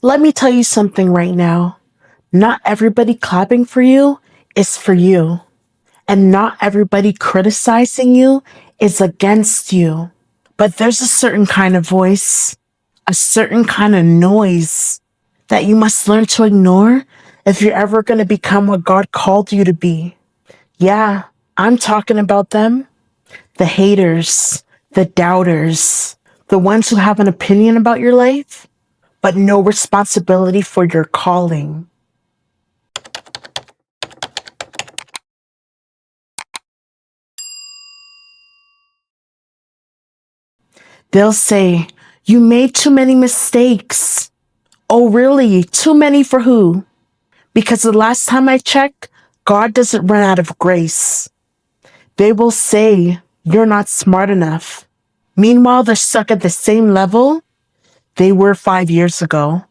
Let me tell you something right now. Not everybody clapping for you is for you. And not everybody criticizing you is against you. But there's a certain kind of voice, a certain kind of noise that you must learn to ignore if you're ever going to become what God called you to be. Yeah, I'm talking about them. The haters, the doubters, the ones who have an opinion about your life, but no responsibility for your calling. They'll say, "You made too many mistakes." Oh, really? Too many for who? Because the last time I checked, God doesn't run out of grace. They will say, "You're not smart enough." Meanwhile, they're stuck at the same level they were 5 years ago,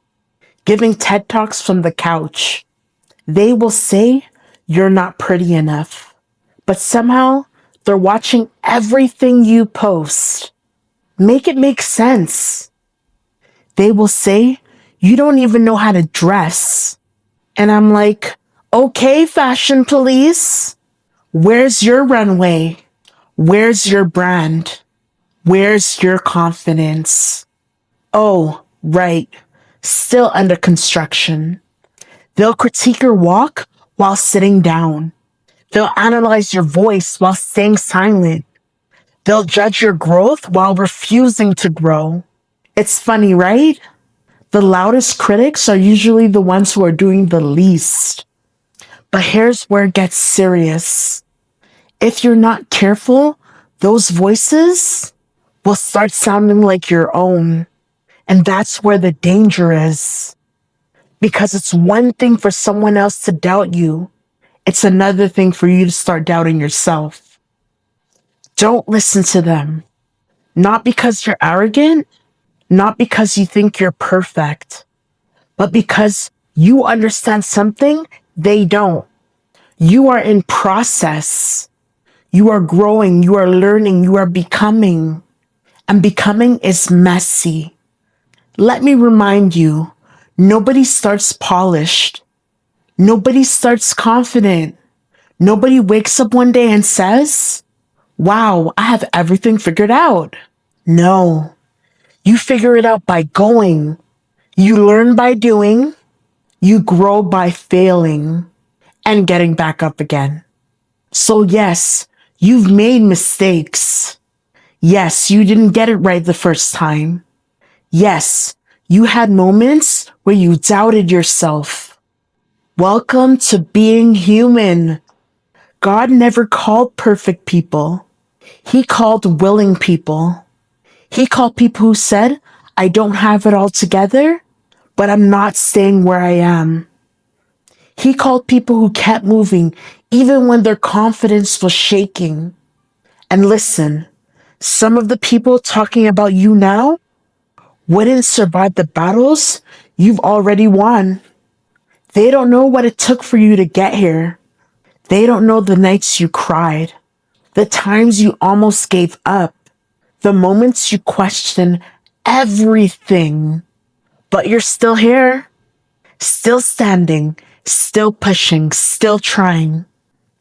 giving TED Talks from the couch. They will say, "You're not pretty enough." But somehow, they're watching everything you post. Make it make sense. They will say, "You don't even know how to dress." And I'm like, okay, fashion police, where's your runway? Where's your brand? Where's your confidence? Oh, right, still under construction. They'll critique your walk while sitting down. They'll analyze your voice while staying silent. They'll judge your growth while refusing to grow. It's funny, right? The loudest critics are usually the ones who are doing the least. But here's where it gets serious. If you're not careful, those voices will start sounding like your own. And that's where the danger is. Because it's one thing for someone else to doubt you. It's another thing for you to start doubting yourself. Don't listen to them. Not because you're arrogant, not because you think you're perfect, but because you understand something they don't. You are in process. You are growing, you are learning, you are becoming. And becoming is messy. Let me remind you, nobody starts polished. Nobody starts confident. Nobody wakes up one day and says, "Wow, I have everything figured out." No, you figure it out by going. You learn by doing. You grow by failing and getting back up again. So yes, you've made mistakes. Yes, you didn't get it right the first time. Yes, you had moments where you doubted yourself. Welcome to being human. God never called perfect people. He called willing people. He called people who said, "I don't have it all together, but I'm not staying where I am." He called people who kept moving even when their confidence was shaking. And listen, some of the people talking about you now wouldn't survive the battles you've already won. They don't know what it took for you to get here. They don't know the nights you cried, the times you almost gave up, the moments you questioned everything. But you're still here, still standing, still pushing, still trying.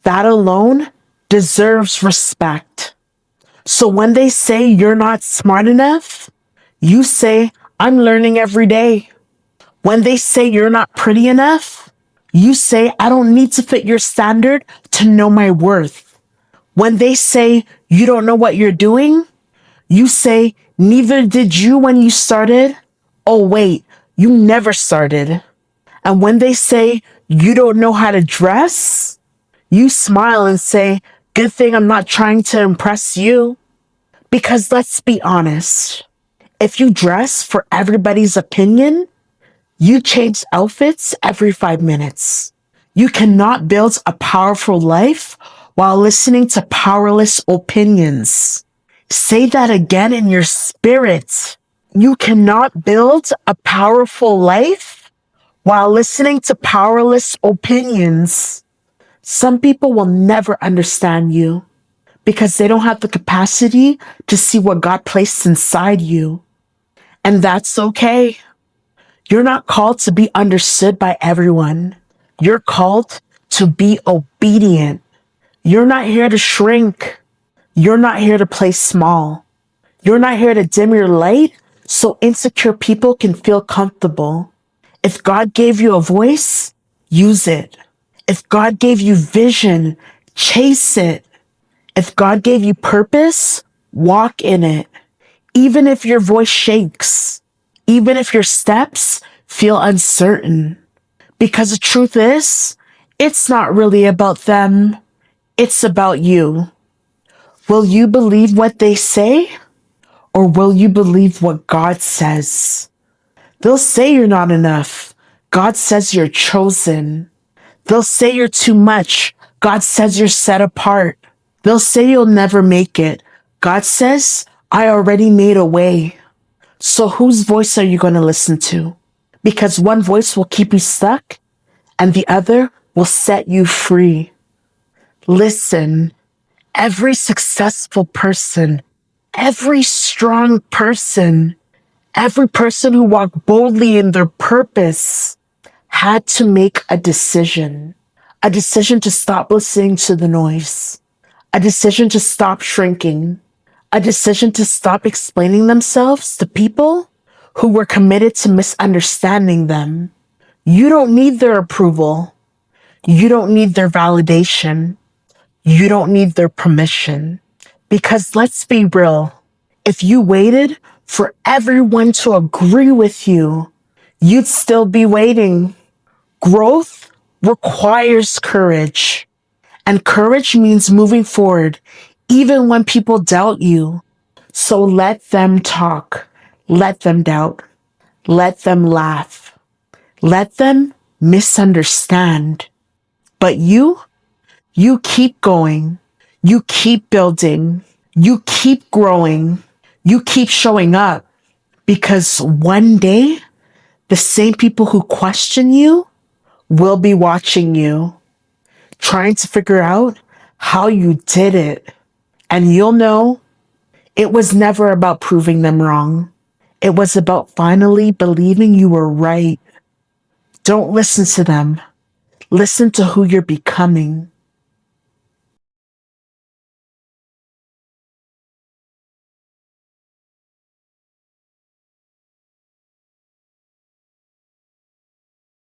That alone deserves respect. So when they say you're not smart enough, you say, "I'm learning every day." When they say you're not pretty enough, you say, "I don't need to fit your standard to know my worth." When they say you don't know what you're doing, you say, "Neither did you when you started." Oh, wait, you never started. And when they say you don't know how to dress, you smile and say, "Good thing I'm not trying to impress you." Because let's be honest, if you dress for everybody's opinion, you change outfits every 5 minutes. You cannot build a powerful life while listening to powerless opinions. Say that again in your spirit. You cannot build a powerful life while listening to powerless opinions. Some people will never understand you because they don't have the capacity to see what God placed inside you. And that's okay. You're not called to be understood by everyone. You're called to be obedient. You're not here to shrink. You're not here to play small. You're not here to dim your light so insecure people can feel comfortable. If God gave you a voice, use it. If God gave you vision, chase it. If God gave you purpose, walk in it. Even if your voice shakes, even if your steps feel uncertain. Because the truth is, it's not really about them. It's about you. Will you believe what they say? Or will you believe what God says? They'll say you're not enough. God says you're chosen. They'll say you're too much. God says you're set apart. They'll say you'll never make it. God says, I already made a way. So whose voice are you going to listen to? Because one voice will keep you stuck and the other will set you free. Listen, every successful person, every strong person, every person who walked boldly in their purpose had to make a decision to stop listening to the noise, a decision to stop shrinking, a decision to stop explaining themselves to people who were committed to misunderstanding them. You don't need their approval. You don't need their validation. You don't need their permission. Because let's be real, if you waited for everyone to agree with you, you'd still be waiting. Growth requires courage. And courage means moving forward, even when people doubt you. So let them talk. Let them doubt. Let them laugh. Let them misunderstand. But you keep going. You keep building. You keep growing. You keep showing up. Because one day, the same people who question you will be watching you, trying to figure out how you did it. And you'll know it was never about proving them wrong. It was about finally believing you were right. Don't listen to them. Listen to who you're becoming.